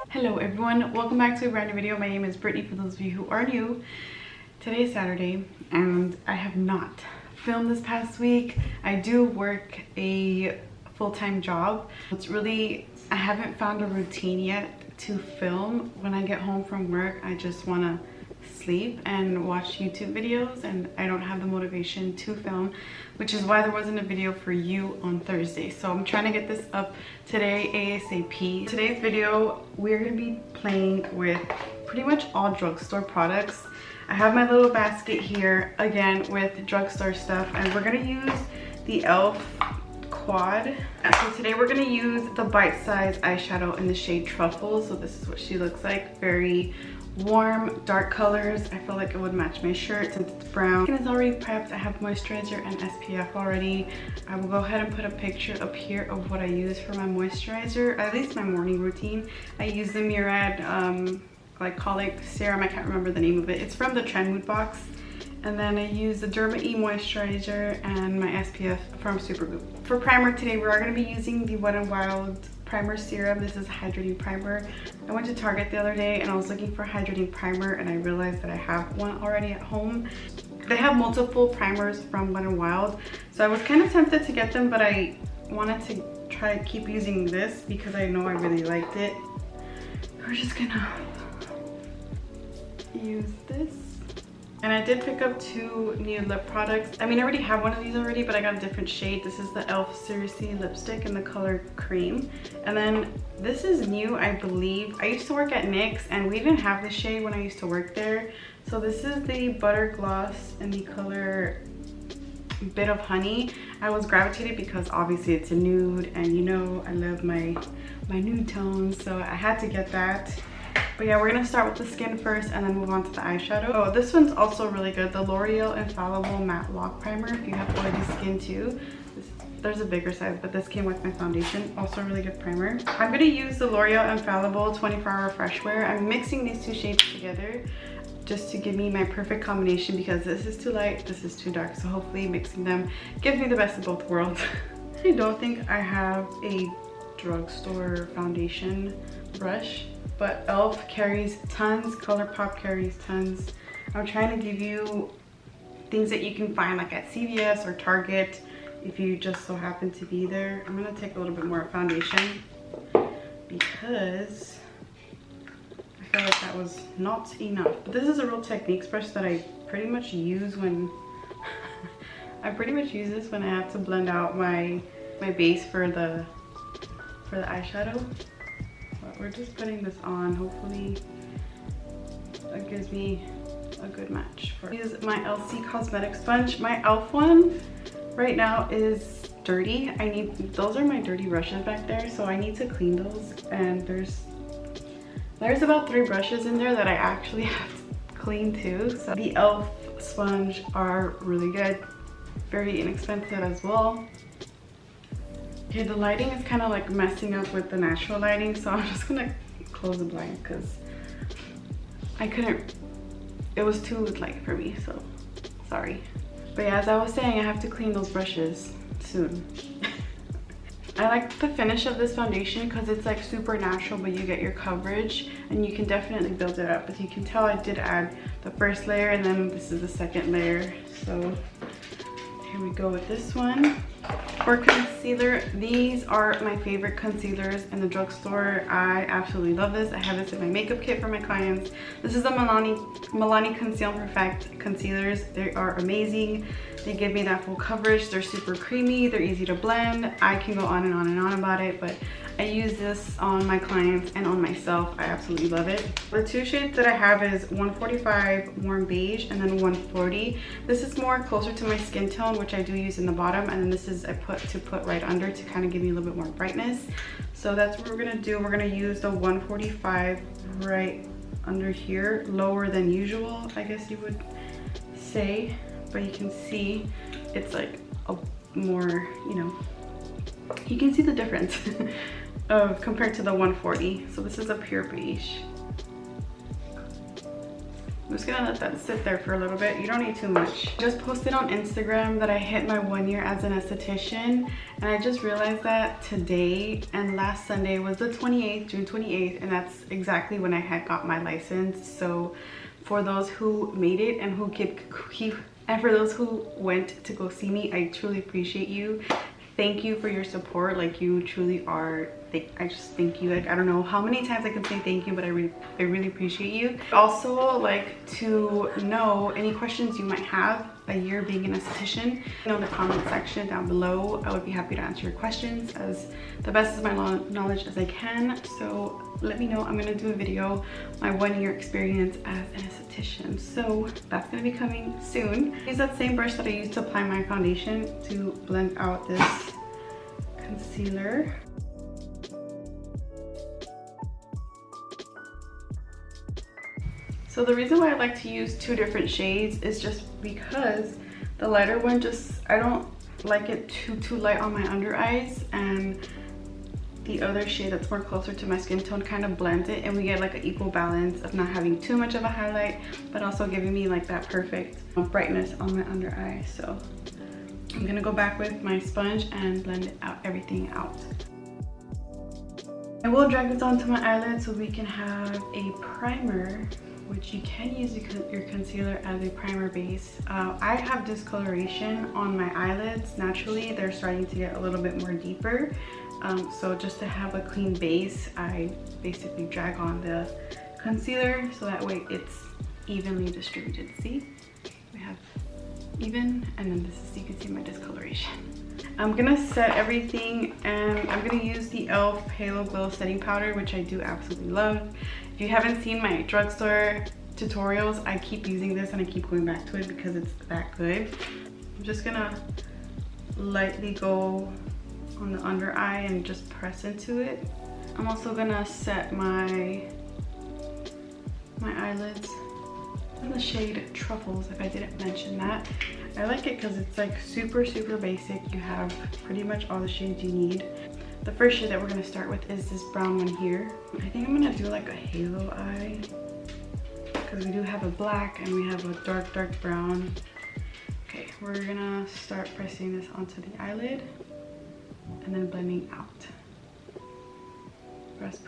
Hello everyone, welcome back to a brand new video. My name is Brittany for those of you who are new. Today is Saturday and I have not filmed this past week. I do work a full-time job. It's really, I haven't found a routine yet to film. When I get home from work, I just want to sleep and watch YouTube videos, and I don't have the motivation to film, which is why there wasn't a video for you on Thursday. So I'm trying to get this up today ASAP. Today's video, we're going to be playing with pretty much all drugstore products. I have my little basket here again with drugstore stuff, and we're going to use the E.L.F quad. So today we're going to use the Bite Size eyeshadow in the shade Truffles. So this is what she looks like. Very warm, dark colors. I feel like it would match my shirt since it's brown. Skin is already prepped. I have moisturizer and SPF already. I will go ahead and put a picture up here of what I use for my moisturizer, at least my morning routine. I use the Murad glycolic serum. I can't remember the name of it. It's from the Trend Mood box. And then I use the Derma E moisturizer and my SPF from Supergoop. For primer today, we are going to be using the Wet n Wild primer serum. This is a hydrating primer. I went to Target the other day and I was looking for a hydrating primer, and I realized that I have one already at home. They have multiple primers from Wet n Wild, so I was kind of tempted to get them, but I wanted to try to keep using this because I know I really liked it. We're just gonna use this. And I did pick up 2 new lip products. I mean, I already have one of these already, but I got a different shade. This is the E.L.F Syracuse lipstick in the color Creme. And then this is new, I believe. I used to work at NYX and we didn't have this shade when I used to work there. So this is the Butter Gloss in the color Bit of Honey. I was gravitated because obviously it's a nude, and you know I love my nude tones, so I had to get that. But yeah, we're gonna start with the skin first and then move on to the eyeshadow. Oh, this one's also really good. The Loreal Infallible Matte Lock Primer, if you have oily skin too. There's a bigger size, but this came with my foundation. Also a really good primer. I'm gonna use the L'Oreal Infallible 24-Hour Fresh Wear. I'm mixing these 2 shades together just to give me my perfect combination, because this is too light, this is too dark. So hopefully mixing them gives me the best of both worlds. I don't think I have a drugstore foundation brush, but E.L.F carries tons, Colourpop carries tons. I'm trying to give you things that you can find like at CVS or Target if you just so happen to be there. I'm gonna take a little bit more foundation because I feel like that was not enough. But this is a Real Techniques brush that I pretty much use when I this when I have to blend out my base for the eyeshadow. We're just putting this on. Hopefully that gives me a good match. Use my LC Cosmetic sponge. My E.L.F one right now is dirty. Those are my dirty brushes back there, so I need to clean those. And there's about 3 brushes in there that I actually have to clean too. So the E.L.F sponge are really good, very inexpensive as well. Okay, the lighting is kind of like messing up with the natural lighting, so I'm just gonna close the blind because I couldn't, it was too light for me, so sorry. But yeah, as I was saying, I have to clean those brushes soon. I like the finish of this foundation because it's like super natural, but you get your coverage and you can definitely build it up. As you can tell, I did add the first layer and then this is the second layer. So here we go with this one. For concealer, these are my favorite concealers in the drugstore. I absolutely love this. I have this in my makeup kit for my clients. This is the Milani Conceal Perfect concealers. They are amazing. They give me that full coverage. They're super creamy. They're easy to blend. I can go on and on and on about it, but I use this on my clients and on myself. I absolutely love it. The 2 shades that I have is 145 Warm Beige and then 140. This is more closer to my skin tone, which I do use in the bottom, and then this is I put right under to kind of give me a little bit more brightness. So that's what we're gonna do. We're gonna use the 145 right under here, lower than usual, I guess you would say, but you can see it's like a more, you know, you can see the difference of compared to the 140. So this is a pure beige. just gonna let that sit there for a little bit. You don't need too much. Just posted on Instagram that I hit my 1 year as an esthetician, and I just realized that today and last Sunday was the 28th, June 28th, and that's exactly when I had got my license. So for those who made it and and for those who went to go see me, I truly appreciate you. Thank you for your support. Like, you truly are, I just thank you. Like, I don't know how many times I can say thank you, but I really appreciate you. Also, like, to know any questions you might have a year being an esthetician, in the comment section down below. I would be happy to answer your questions as the best of my knowledge as I can. So let me know. I'm gonna do a video, my 1 year experience as an esthetician. So that's gonna be coming soon. Use that same brush that I used to apply my foundation to blend out this concealer. So the reason why I like to use 2 different shades is just because the lighter one I don't like it too light on my under eyes, and the other shade that's more closer to my skin tone kind of blends it, and we get like an equal balance of not having too much of a highlight, but also giving me like that perfect brightness on my under eye. So I'm gonna go back with my sponge and blend everything out. I will drag this onto my eyelid so we can have a primer, which you can use your concealer as a primer base. I have discoloration on my eyelids. Naturally, they're starting to get a little bit more deeper. So just to have a clean base, I basically drag on the concealer so that way it's evenly distributed. See? We have even, and then this is, you can see my discoloration. I'm gonna set everything, and I'm gonna use the E.L.F Halo Glow Setting Powder, which I do absolutely love. If you haven't seen my drugstore tutorials, I keep using this and I keep going back to it because it's that good. I'm just gonna lightly go on the under eye and just press into it. I'm also gonna set my eyelids in the shade Truffles, if I didn't mention that. I like it because it's like super basic. You have pretty much all the shades you need. The first shade that we're gonna start with is this brown one here. I think I'm gonna do like a halo eye because we do have a black and we have a dark brown. Okay, we're gonna start pressing this onto the eyelid and then blending out. Press.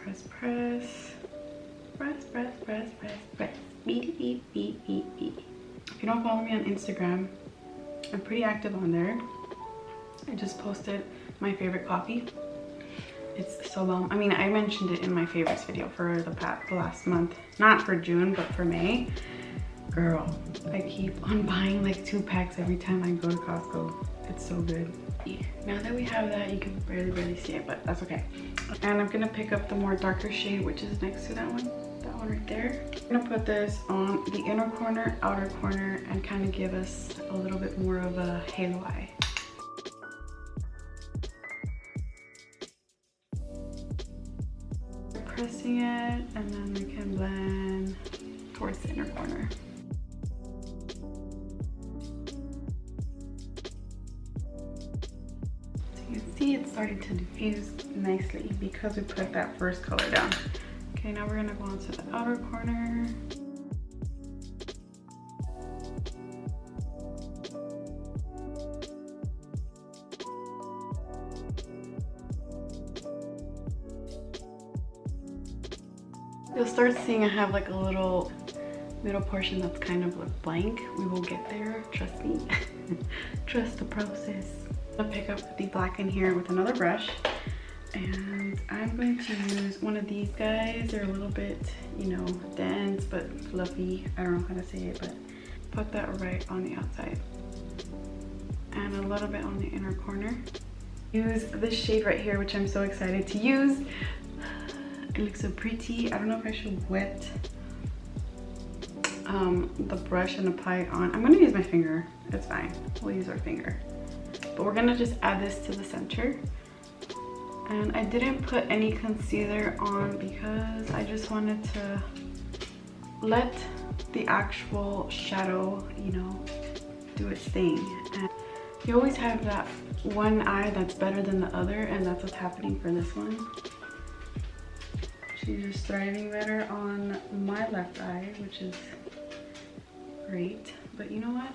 Beep, beep, beep, beep, beep. If you don't follow me on Instagram, I'm pretty active on there. I just posted my favorite coffee. It's so bomb. I mean, I mentioned it in my favorites video for the last month. Not for June, but for May. Girl, I keep on buying like 2 packs every time I go to Costco. It's so good. Now that we have that, you can barely see it, but that's okay. And I'm gonna pick up the more darker shade, which is next to that one right there. I'm gonna put this on the inner corner, outer corner, and kind of give us a little bit more of a halo eye. Pressing it, and then we can blend towards the inner corner. So you can see it's starting to diffuse nicely because we put that first color down. Okay, now we're gonna go on to the outer corner. You'll start seeing I have like a little middle portion that's kind of like blank. We will get there, trust me. Trust the process. I'll pick up the black in here with another brush, and I'm going to use one of these guys. They're a little bit, you know, dense but fluffy. I don't know how to say it, but put that right on the outside and a little bit on the inner corner. Use this shade right here, which I'm so excited to use. It looks so pretty. I don't know if I should wet the brush and apply it on. I'm gonna use my finger. It's fine. We'll use our finger. But we're gonna just add this to the center. And I didn't put any concealer on because I just wanted to let the actual shadow, you know, do its thing. And you always have that one eye that's better than the other, and that's what's happening for this one. She's just thriving better on my left eye, which is great, but you know what?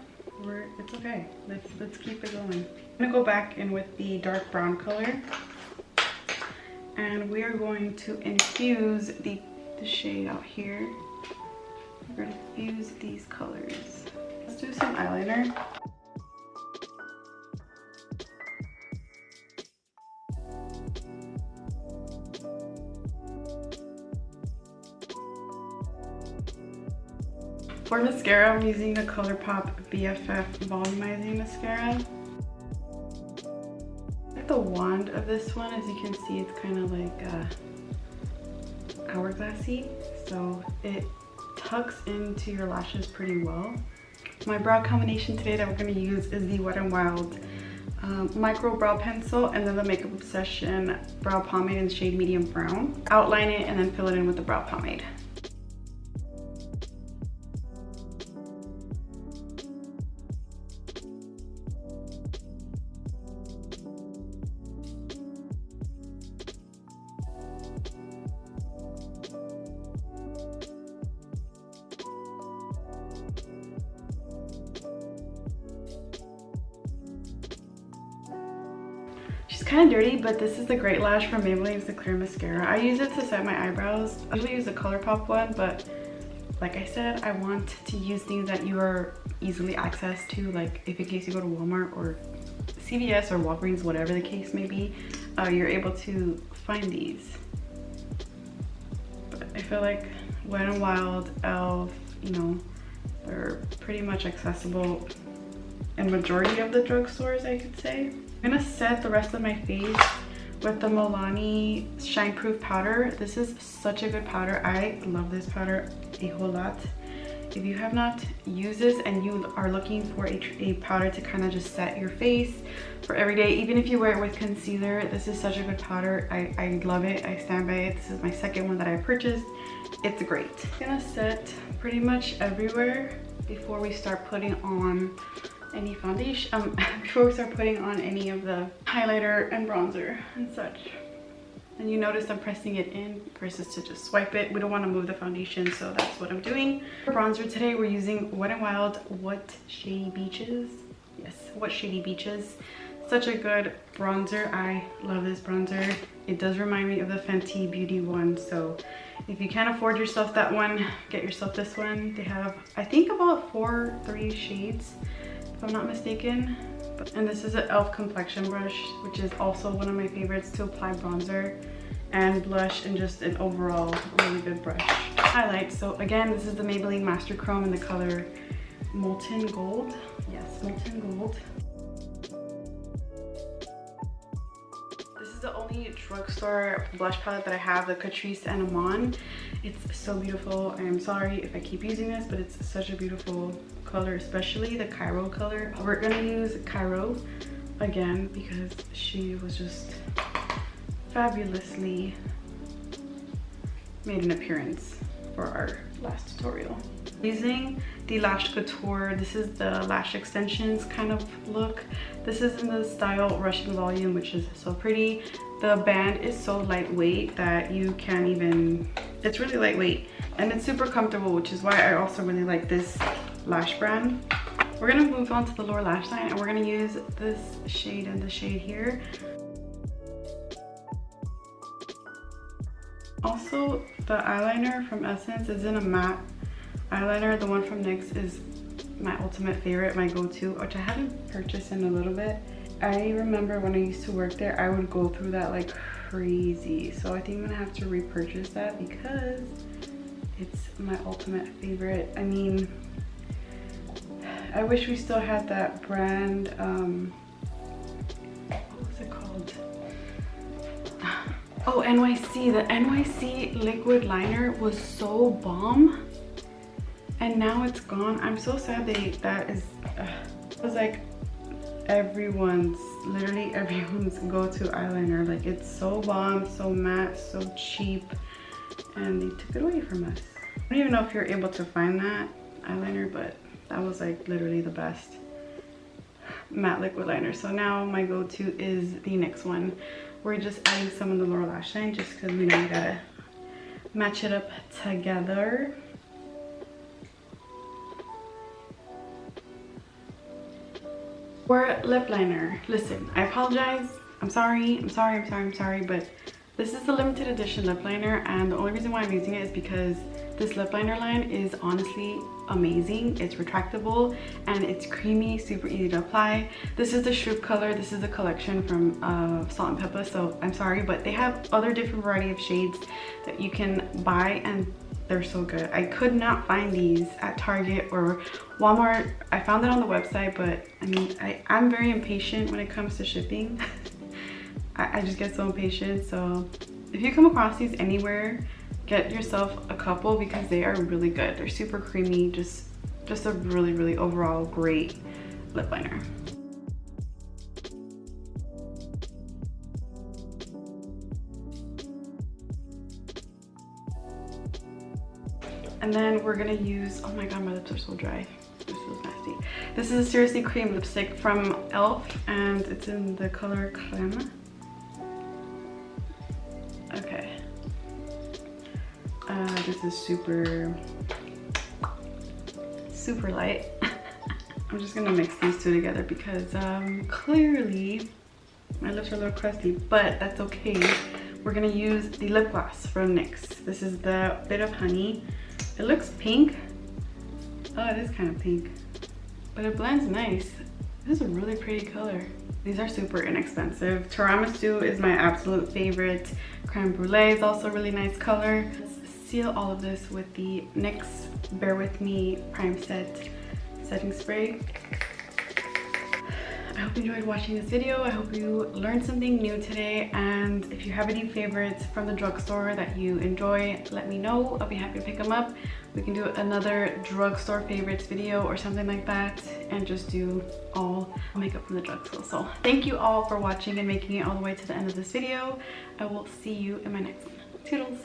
It's okay. Let's keep it going. I'm gonna go back in with the dark brown color, and we are going to infuse the shade out here. We're gonna infuse these colors. Let's do some eyeliner. For mascara, I'm using the Colourpop Bff Volumizing Mascara. I like the wand of this one. As you can see, it's kind of like hourglassy, so it tucks into your lashes pretty well. My brow combination today that we're going to use is the Wet n Wild micro brow pencil, and then the Makeup Obsession brow pomade in the shade medium brown. Outline it and then fill it in with the brow pomade. She's kind of dirty, but this is the Great Lash from Maybelline. It's the clear mascara. I use it to set my eyebrows. I usually use the Colourpop one, but like I said, I want to use things that you are easily access to, like if in case you go to Walmart or CVS or Walgreens, whatever the case may be, you're able to find these. But I feel like Wet n Wild, E.L.F, you know, they're pretty much accessible in majority of the drugstores, I could say. I'm gonna set the rest of my face with the Milani Shine Proof powder. This is such a good powder. I love this powder a whole lot. If you have not used this and you are looking for a powder to kind of just set your face for every day, even if you wear it with concealer, this is such a good powder. I love it. I stand by it. This is my second one that I purchased. It's great. I'm gonna set pretty much everywhere before we start putting on any foundation, before we start putting on any of the highlighter and bronzer and such. And you notice I'm pressing it in versus to just swipe it. We don't want to move the foundation, so that's what I'm doing. For bronzer today, we're using Wet n Wild What Shady Beaches. Yes, What Shady Beaches. Such a good bronzer. I love this bronzer. It does remind me of the Fenty Beauty one, so if you can't afford yourself that one, get yourself this one. They have, I think, about 3 shades, if I'm not mistaken. And this is an E.L.F complexion brush, which is also one of my favorites to apply bronzer and blush, and just an overall really good brush. Highlight, so again, this is the Maybelline Master Chrome in the color Molten Gold. Yes, Molten Gold. This is the only drugstore blush palette that I have, the Catrice and Amon. It's so beautiful. I am sorry if I keep using this, but it's such a beautiful color, especially the Cairo color. We're gonna use Cairo again because she was just fabulously made an appearance for our last tutorial. Using the Lash Couture, this is the lash extensions kind of look. This is in the style Russian Volume, which is so pretty. The band is so lightweight that you can't even, it's really lightweight and it's super comfortable, which is why I also really like this lash brand. We're gonna move on to the lower lash line, and we're gonna use this shade and the shade here. Also, the eyeliner from Essence is in a matte eyeliner. The one from NYX is my ultimate favorite, my go-to, which I haven't purchased in a little bit. I remember when I used to work there, I would go through that like crazy. So I think I'm gonna have to repurchase that because it's my ultimate favorite. I mean, I wish we still had that brand, what was it called? Oh, NYC. The NYC liquid liner was so bomb, and now it's gone. I'm so sad that is, it was like literally everyone's go-to eyeliner. Like, it's so bomb, so matte, so cheap, and they took it away from us. I don't even know if you're able to find that eyeliner, but that was like literally the best matte liquid liner. So now my go-to is the NYX one. We're just adding some in the lower lash line just because we know we gotta match it up together. For lip liner, listen, I apologize. I'm sorry, but this is the limited edition lip liner, and the only reason why I'm using it is because this lip liner line is honestly amazing. It's retractable and it's creamy, super easy to apply. This is the Shoop color. This is the collection from Salt and Pepper, so I'm sorry, but they have other different variety of shades that you can buy, and they're so good. I could not find these at Target or Walmart. I found it on the website, but I mean, I'm very impatient when it comes to shipping. I just get so impatient. So if you come across these anywhere, get yourself a couple because they are really good. They're super creamy, just a really overall great lip liner. And then we're gonna use, oh my god, my lips are so dry. This feels nasty. This is a Seriously Cream lipstick from E.L.F. and it's in the color creme. Okay. This is super light. I'm just gonna mix these two together because clearly my lips are a little crusty, but that's okay. We're gonna use the lip gloss from NYX. This is the Bit of Honey. It looks pink. Oh, it is kind of pink, but it blends nice. This is a really pretty color. These are super inexpensive. Tiramisu is my absolute favorite. Creme Brulee is also a really nice color. Let's seal all of this with the NYX Bear With Me Prime Set setting spray. I hope you enjoyed watching this video. I hope you learned something new today, and if you have any favorites from the drugstore that you enjoy, let me know. I'll be happy to pick them up. We can do another drugstore favorites video or something like that, and just do all makeup from the drugstore. So thank you all for watching and making it all the way to the end of this video. I will see you in my next one. Toodles!